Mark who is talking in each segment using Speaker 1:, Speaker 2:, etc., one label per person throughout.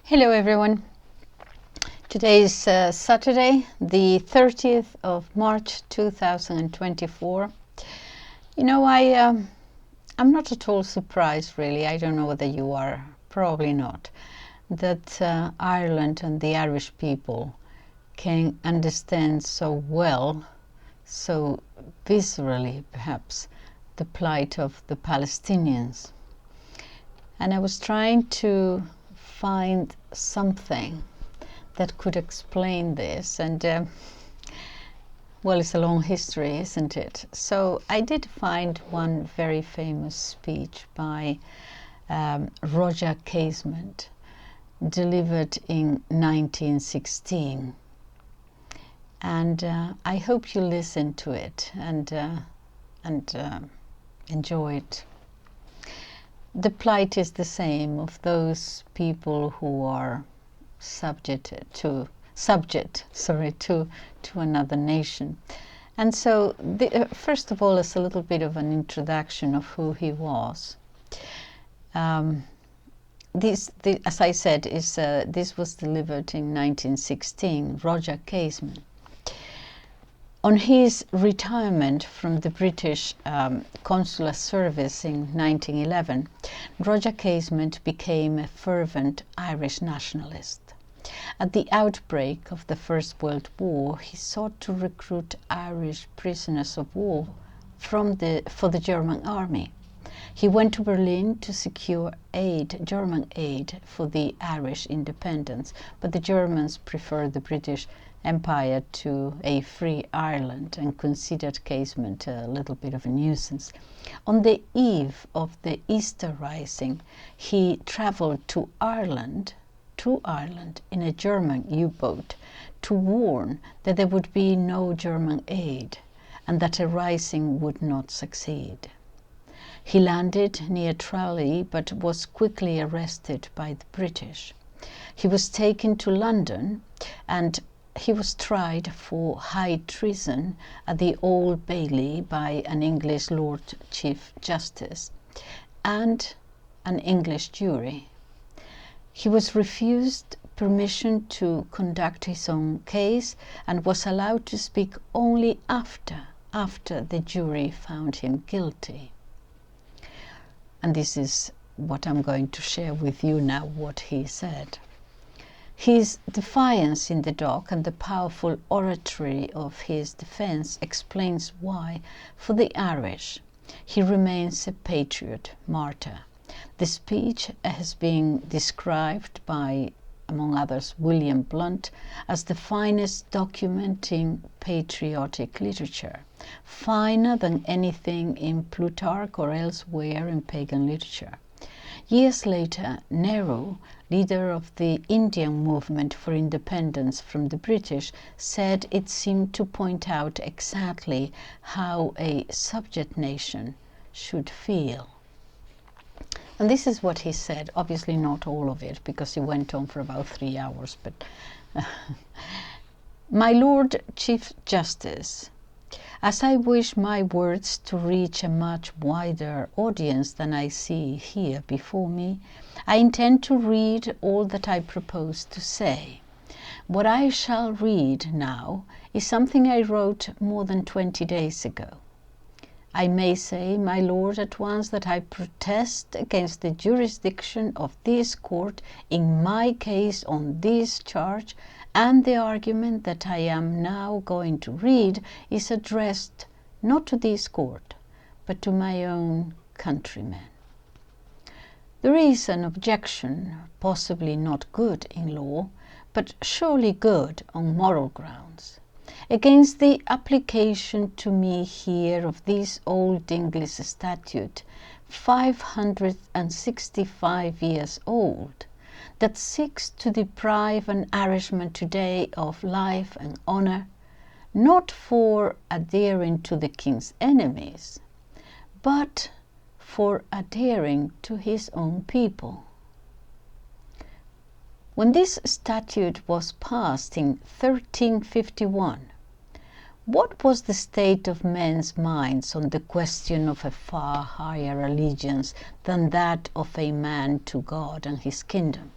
Speaker 1: Hello everyone. Today is Saturday, the 30th of March 2024. You know, I'm not at all surprised really. I don't know whether you are, probably not, that Ireland and the Irish people can understand so well, so viscerally perhaps, the plight of the Palestinians. And I was trying to find something that could explain this, and well, it's a long history, isn't it? So I did find one very famous speech by Roger Casement, delivered in 1916, and I hope you listen to it and enjoy it. The plight is the same of those people who are subject to another nation. And so first of all, it's a little bit of an introduction of who he was. As I said, this was delivered in 1916. Roger Casement. On his retirement from the British consular service in 1911, Roger Casement became a fervent Irish nationalist. At the outbreak of the First World War, he sought to recruit Irish prisoners of war for the German army. He went to Berlin to secure German aid for the Irish independence, but the Germans preferred the British Empire to a free Ireland and considered Casement a little bit of a nuisance. On the eve of the Easter Rising, he travelled to Ireland in a German U-boat to warn that there would be no German aid and that a rising would not succeed. He landed near Tralee but was quickly arrested by the British. He was taken to London and he was tried for high treason at the Old Bailey by an English Lord Chief Justice and an English jury. He was refused permission to conduct his own case and was allowed to speak only after the jury found him guilty. And this is what I'm going to share with you now, what he said. His defiance in the dock and the powerful oratory of his defense explains why, for the Irish, he remains a patriot martyr. The speech has been described by, among others, William Blunt as the finest document in patriotic literature, finer than anything in Plutarch or elsewhere in pagan literature. Years later, Nehru, leader of the Indian movement for independence from the British, said it seemed to point out exactly how a subject nation should feel. And this is what he said, obviously not all of it, because he went on for about 3 hours, but My Lord Chief Justice, as I wish my words to reach a much wider audience than I see here before me, I intend to read all that I propose to say. What I shall read now is something I wrote more than 20 days ago. I may say, my Lord, at once that I protest against the jurisdiction of this court in my case on this charge, and the argument that I am now going to read is addressed not to this court, but to my own countrymen. There is an objection, possibly not good in law, but surely good on moral grounds, against the application to me here of this old English statute, 565 years old, that seeks to deprive an Irishman today of life and honour, not for adhering to the king's enemies, but for adhering to his own people. When this statute was passed in 1351, what was the state of men's minds on the question of a far higher allegiance than that of a man to God and his kingdom?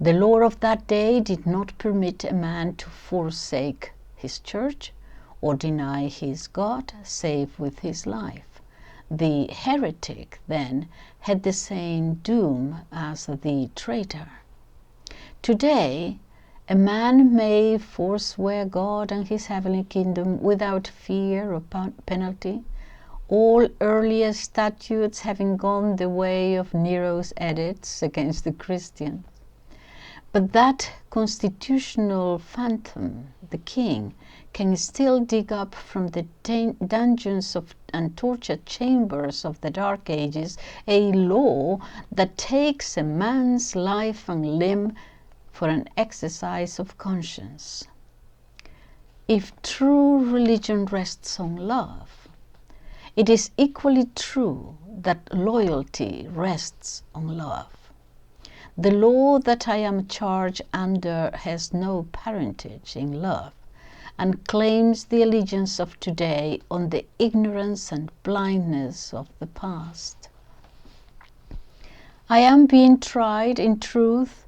Speaker 1: The law of that day did not permit a man to forsake his church or deny his God save with his life. The heretic, then, had the same doom as the traitor. Today, a man may forswear God and his heavenly kingdom without fear of penalty, all earlier statutes having gone the way of Nero's edicts against the Christians. But that constitutional phantom, the king, can still dig up from the dungeons and torture chambers of the Dark Ages a law that takes a man's life and limb for an exercise of conscience. If true religion rests on love, it is equally true that loyalty rests on love. The law that I am charged under has no parentage in love and claims the allegiance of today on the ignorance and blindness of the past. I am being tried in truth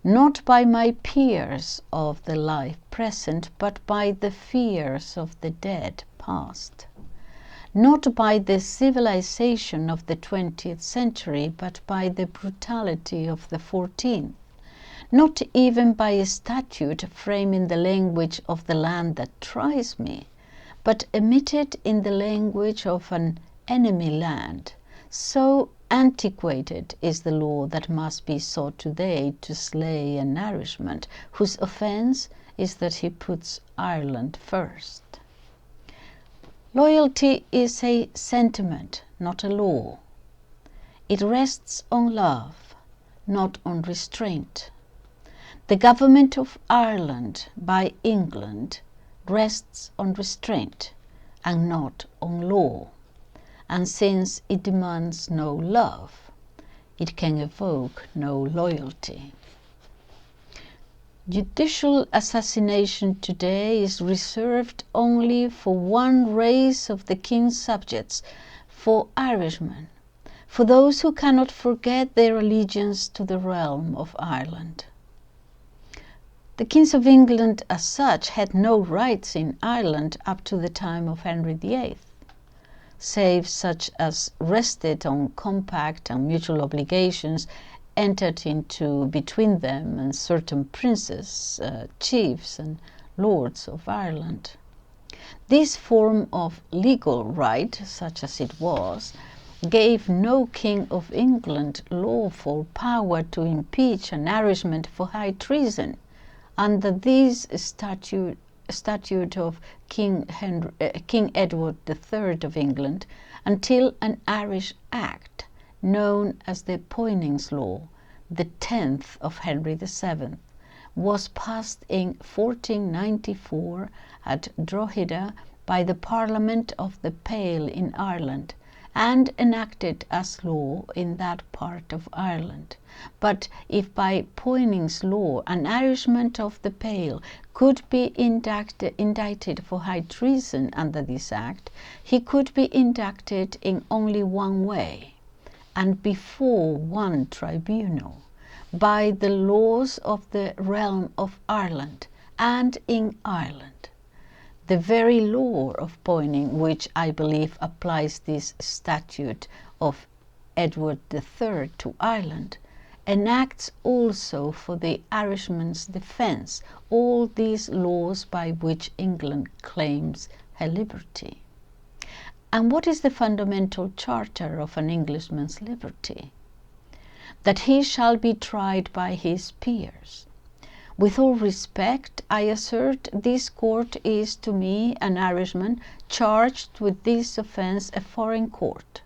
Speaker 1: not by my peers of the life present, but by the fears of the dead past. Not by the civilization of the 20th century, but by the brutality of the 14th. Not even by a statute framing the language of the land that tries me, but emitted in the language of an enemy land. So antiquated is the law that must be sought today to slay an Irishman, whose offense is that he puts Ireland first. Loyalty is a sentiment, not a law. It rests on love, not on restraint. The government of Ireland by England rests on restraint and not on law. And since it demands no love, it can evoke no loyalty. Judicial assassination today is reserved only for one race of the king's subjects, for Irishmen, for those who cannot forget their allegiance to the realm of Ireland. The kings of England as such had no rights in Ireland up to the time of Henry VIII, save such as rested on compact and mutual obligations entered into between them and certain princes, chiefs and lords of Ireland. This form of legal right, such as it was, gave no king of England lawful power to impeach an Irishman for high treason under this statute of King Edward III of England, until an Irish Act known as the Poynings Law, the 10th of Henry VII, was passed in 1494 at Drogheda by the Parliament of the Pale in Ireland, and enacted as law in that part of Ireland. But if by Poynings Law an Irishman of the Pale could be indicted for high treason under this act, he could be indicted in only one way, and before one tribunal, by the laws of the realm of Ireland and in Ireland. The very law of Poyning, which I believe applies this statute of Edward III to Ireland, enacts also for the Irishman's defence all these laws by which England claims her liberty. And what is the fundamental charter of an Englishman's liberty? That he shall be tried by his peers. With all respect, I assert this court is to me, an Irishman, charged with this offence, a foreign court.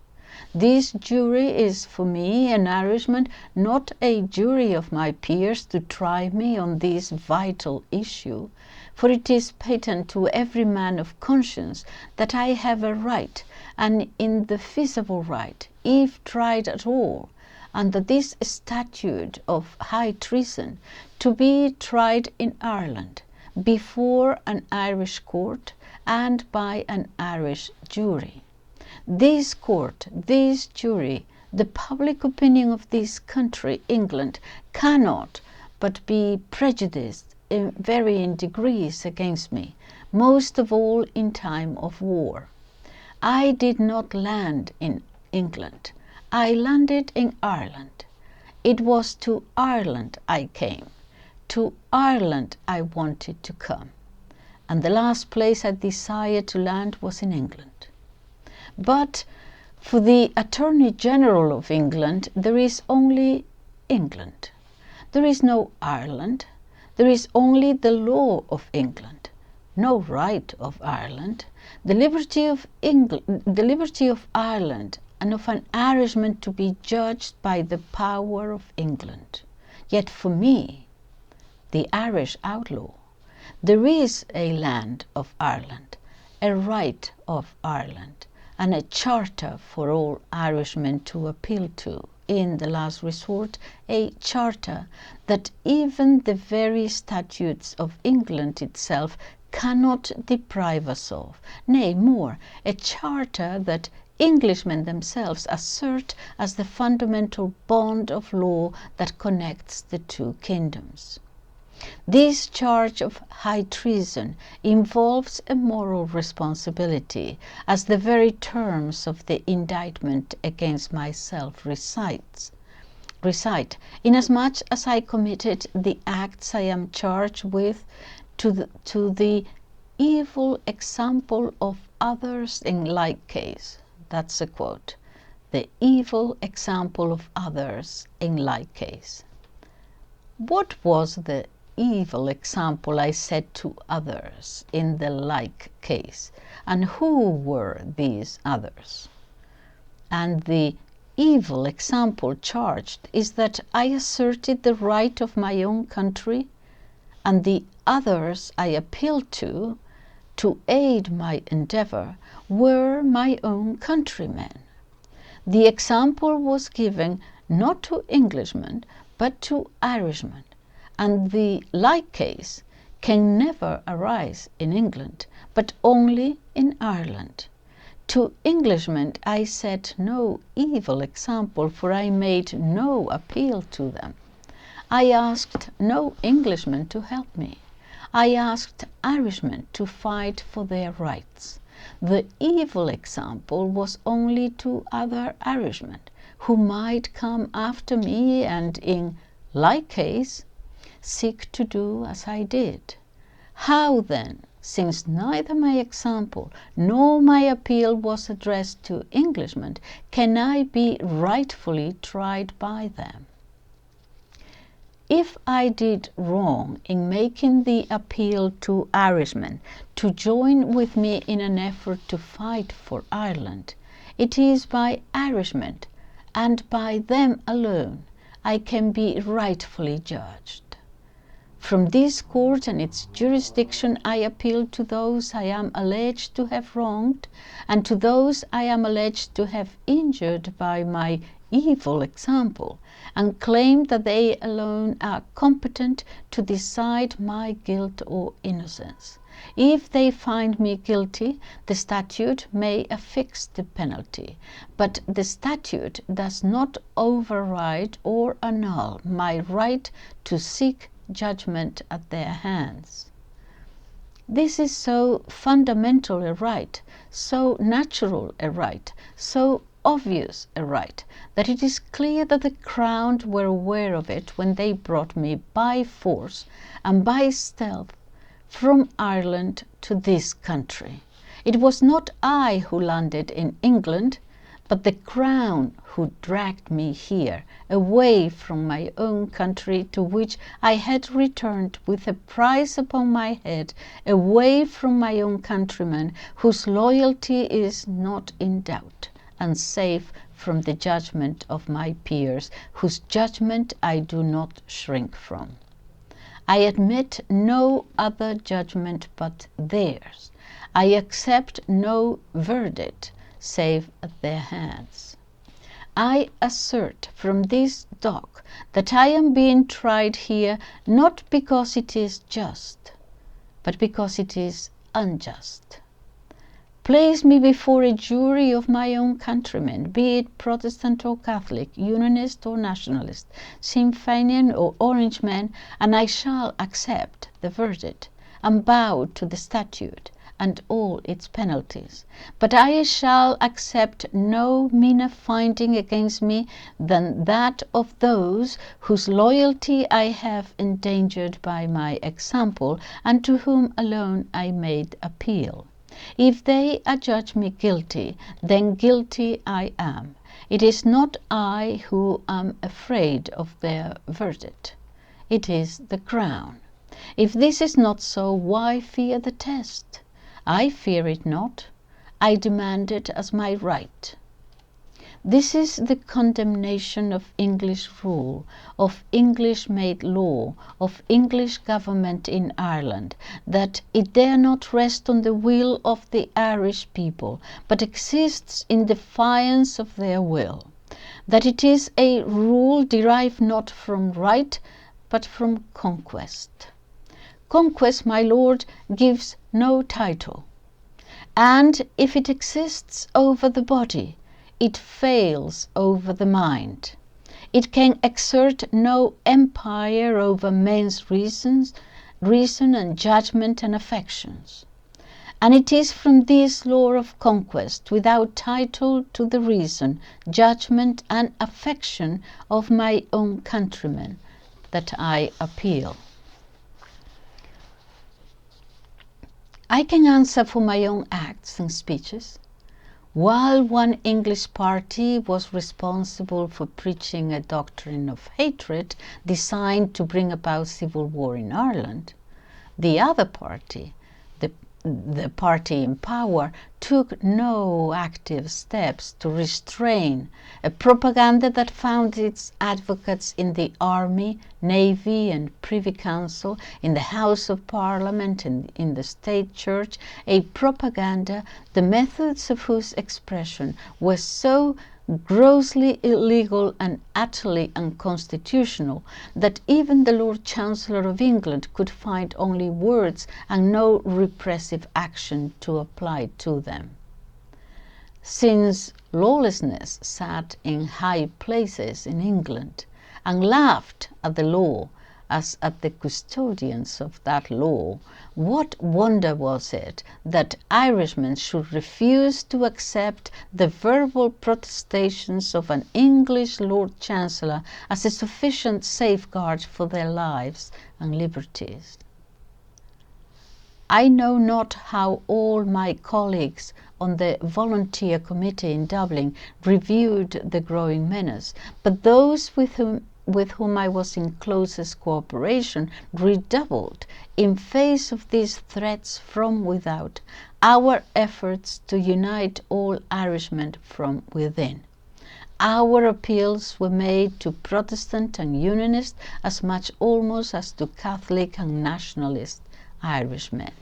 Speaker 1: This jury is for me, an Irishman, not a jury of my peers to try me on this vital issue, for it is patent to every man of conscience that I have a right, an indefeasible right, if tried at all, under this statute of high treason, to be tried in Ireland, before an Irish court and by an Irish jury. This court, this jury, the public opinion of this country, England, cannot but be prejudiced in varying degrees against me, most of all in time of war. I did not land in England. I landed in Ireland. It was to Ireland I came. To Ireland I wanted to come. And the last place I desired to land was in England. But for the Attorney General of England, there is only England. There is no Ireland. There is only the law of England, no right of Ireland. The liberty of Ireland and of an Irishman to be judged by the power of England. Yet for me, the Irish outlaw, there is a land of Ireland, a right of Ireland, and a charter for all Irishmen to appeal to. In the last resort, a charter that even the very statutes of England itself cannot deprive us of. Nay, more, a charter that Englishmen themselves assert as the fundamental bond of law that connects the two kingdoms. This charge of high treason involves a moral responsibility, as the very terms of the indictment against myself recite, inasmuch as I committed the acts I am charged with to the evil example of others in like case. That's a quote. The evil example of others in like case. What was the evil example I set to others in the like case, and who were these others? And the evil example charged is that I asserted the right of my own country, and the others I appealed to aid my endeavor were my own countrymen. The example was given not to Englishmen but to Irishmen, and the like case can never arise in England, but only in Ireland. To Englishmen I set no evil example, for I made no appeal to them. I asked no Englishman to help me. I asked Irishmen to fight for their rights. The evil example was only to other Irishmen, who might come after me and in like case seek to do as I did. How then, since neither my example nor my appeal was addressed to Englishmen, can I be rightfully tried by them? If I did wrong in making the appeal to Irishmen to join with me in an effort to fight for Ireland, it is by Irishmen and by them alone I can be rightfully judged. From this court and its jurisdiction I appeal to those I am alleged to have wronged, and to those I am alleged to have injured by my evil example, and claim that they alone are competent to decide my guilt or innocence. If they find me guilty, the statute may affix the penalty, but the statute does not override or annul my right to seek judgment at their hands. This is so fundamental a right, so natural a right, so obvious a right, that it is clear that the Crown were aware of it when they brought me by force and by stealth from Ireland to this country. It was not I who landed in England, but the Crown who dragged me here, away from my own country to which I had returned with a price upon my head, away from my own countrymen whose loyalty is not in doubt, and safe from the judgment of my peers, whose judgment I do not shrink from. I admit no other judgment but theirs. I accept no verdict save at their hands. I assert from this dock that I am being tried here not because it is just, but because it is unjust. Place me before a jury of my own countrymen, be it Protestant or Catholic, Unionist or Nationalist, Sinn Féinian or Orangemen, and I shall accept the verdict and bow to the statute and all its penalties. But I shall accept no meaner finding against me than that of those whose loyalty I have endangered by my example, and to whom alone I made appeal. If they adjudge me guilty, then guilty I am. It is not I who am afraid of their verdict. It is the Crown. If this is not so, why fear the test? I fear it not. I demand it as my right. This is the condemnation of English rule, of English-made law, of English government in Ireland, that it dare not rest on the will of the Irish people, but exists in defiance of their will, that it is a rule derived not from right, but from conquest. Conquest, my lord, gives no title, and if it exists over the body, it fails over the mind. It can exert no empire over men's reason and judgment and affections. And it is from this law of conquest, without title to the reason, judgment and affection of my own countrymen, that I appeal. I can answer for my own acts and speeches. While one English party was responsible for preaching a doctrine of hatred designed to bring about civil war in Ireland, the other party, the party in power, took no active steps to restrain a propaganda that found its advocates in the Army, Navy and Privy Council, in the House of Parliament and in the State Church, a propaganda the methods of whose expression were so grossly illegal and utterly unconstitutional that even the Lord Chancellor of England could find only words and no repressive action to apply to them. Since lawlessness sat in high places in England and laughed at the law as at the custodians of that law, what wonder was it that Irishmen should refuse to accept the verbal protestations of an English Lord Chancellor as a sufficient safeguard for their lives and liberties? I know not how all my colleagues on the volunteer committee in Dublin reviewed the growing menace, but those with whom I was in closest cooperation redoubled, in face of these threats from without, our efforts to unite all Irishmen from within. Our appeals were made to Protestant and Unionist as much almost as to Catholic and Nationalist Irishmen.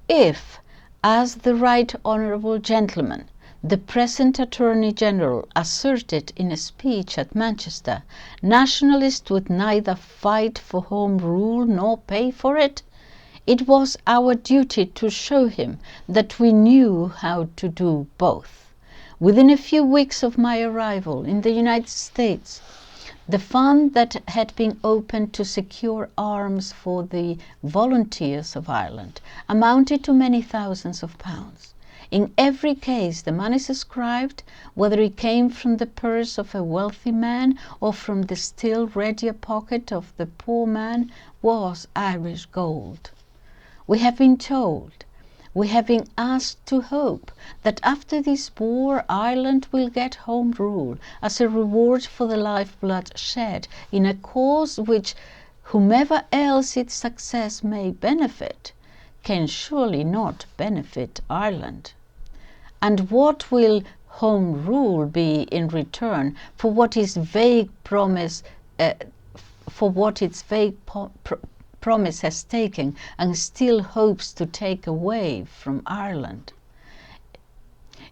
Speaker 1: If, as the Right Honourable Gentleman, the present Attorney General asserted in a speech at Manchester, nationalists would neither fight for Home Rule nor pay for it, it was our duty to show him that we knew how to do both. Within a few weeks of my arrival in the United States, the fund that had been opened to secure arms for the volunteers of Ireland amounted to many thousands of pounds. In every case, the money subscribed, whether it came from the purse of a wealthy man or from the still readier pocket of the poor man, was Irish gold. We have been told, we have been asked to hope that after this war Ireland will get Home Rule as a reward for the lifeblood shed in a cause which, whomever else its success may benefit, can surely not benefit Ireland. And what will Home Rule be in return for what its vague promise promise has taken and still hopes to take away from Ireland?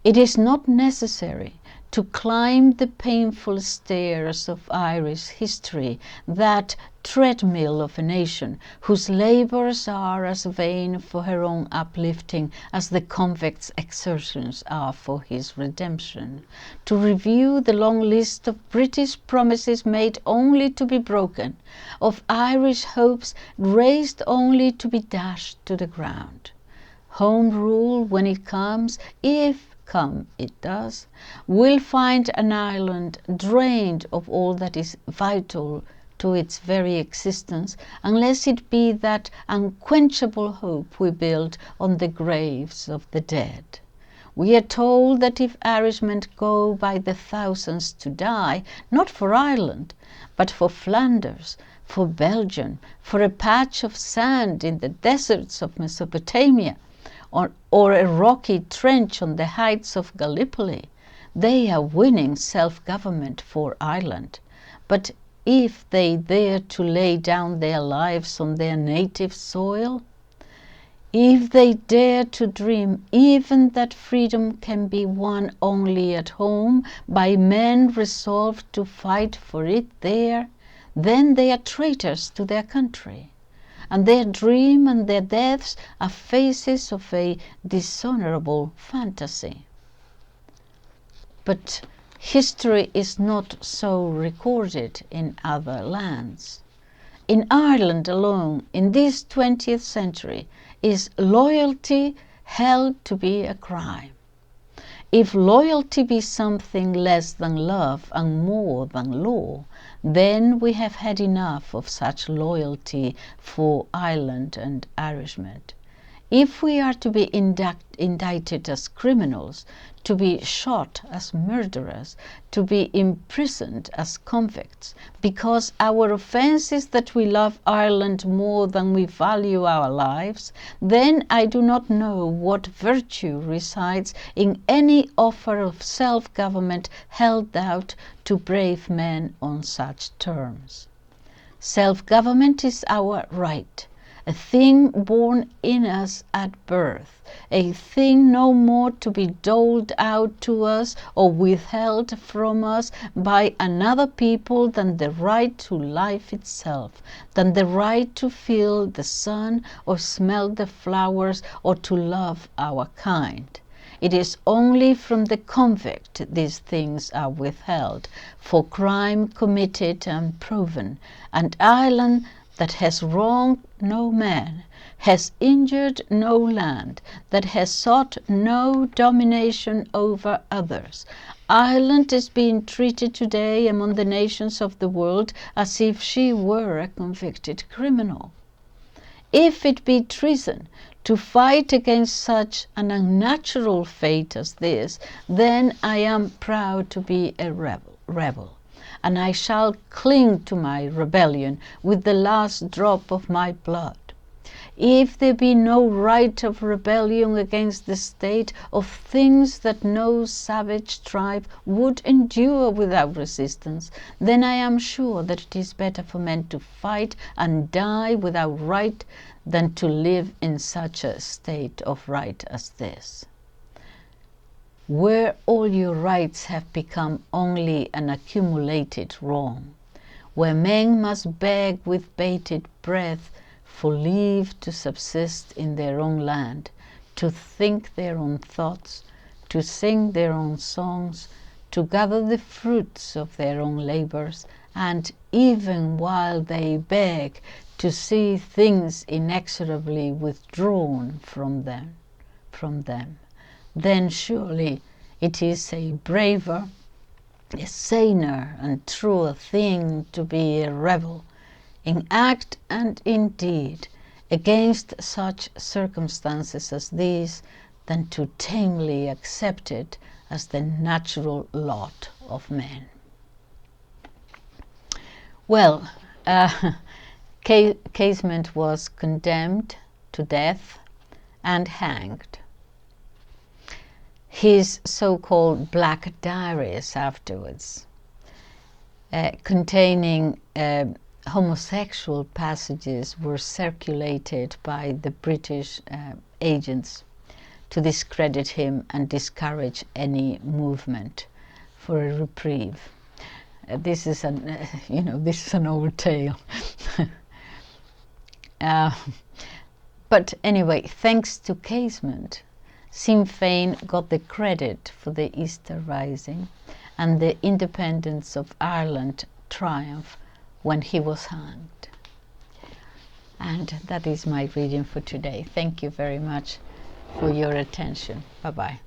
Speaker 1: It is not necessary to climb the painful stairs of Irish history, that treadmill of a nation whose labors are as vain for her own uplifting as the convict's exertions are for his redemption, to review the long list of British promises made only to be broken, of Irish hopes raised only to be dashed to the ground. Home rule, when it comes, if come it does, will find an island drained of all that is vital to its very existence, unless it be that unquenchable hope we build on the graves of the dead. We are told that if Irishmen go by the thousands to die, not for Ireland, but for Flanders, for Belgium, for a patch of sand in the deserts of Mesopotamia, or a rocky trench on the heights of Gallipoli, they are winning self-government for Ireland. But if they dare to lay down their lives on their native soil, if they dare to dream even that freedom can be won only at home by men resolved to fight for it there, then they are traitors to their country, and their dream and their deaths are phases of a dishonorable fantasy. But history is not so recorded in other lands. In Ireland alone, in this 20th century, is loyalty held to be a crime. If loyalty be something less than love and more than law, then we have had enough of such loyalty for Ireland and Irishmen. If we are to be indicted as criminals, to be shot as murderers, to be imprisoned as convicts, because our offense is that we love Ireland more than we value our lives, then I do not know what virtue resides in any offer of self-government held out to brave men on such terms. Self-government is our right, a thing born in us at birth, a thing no more to be doled out to us or withheld from us by another people than the right to life itself, than the right to feel the sun or smell the flowers or to love our kind. It is only from the convict these things are withheld, for crime committed and proven, and Ireland that has wronged no man, has injured no land, that has sought no domination over others. Ireland is being treated today among the nations of the world as if she were a convicted criminal. If it be treason to fight against such an unnatural fate as this, then I am proud to be a rebel. And I shall cling to my rebellion with the last drop of my blood. If there be no right of rebellion against the state of things that no savage tribe would endure without resistance, then I am sure that it is better for men to fight and die without right than to live in such a state of right as this. Where all your rights have become only an accumulated wrong, where men must beg with bated breath for leave to subsist in their own land, to think their own thoughts, to sing their own songs, to gather the fruits of their own labors, and even while they beg, to see things inexorably withdrawn from them, then surely it is a braver, a saner and truer thing to be a rebel, in act and in deed, against such circumstances as these, than to tamely accept it as the natural lot of men. Well, Casement was condemned to death and hanged. His so-called black diaries afterwards, containing homosexual passages, were circulated by the British agents to discredit him and discourage any movement for a reprieve. This is an old tale. But anyway, thanks to Casement, Sinn Féin got the credit for the Easter Rising and the independence of Ireland triumph when he was hanged. And that is my reading for today. Thank you very much for your attention. Bye-bye.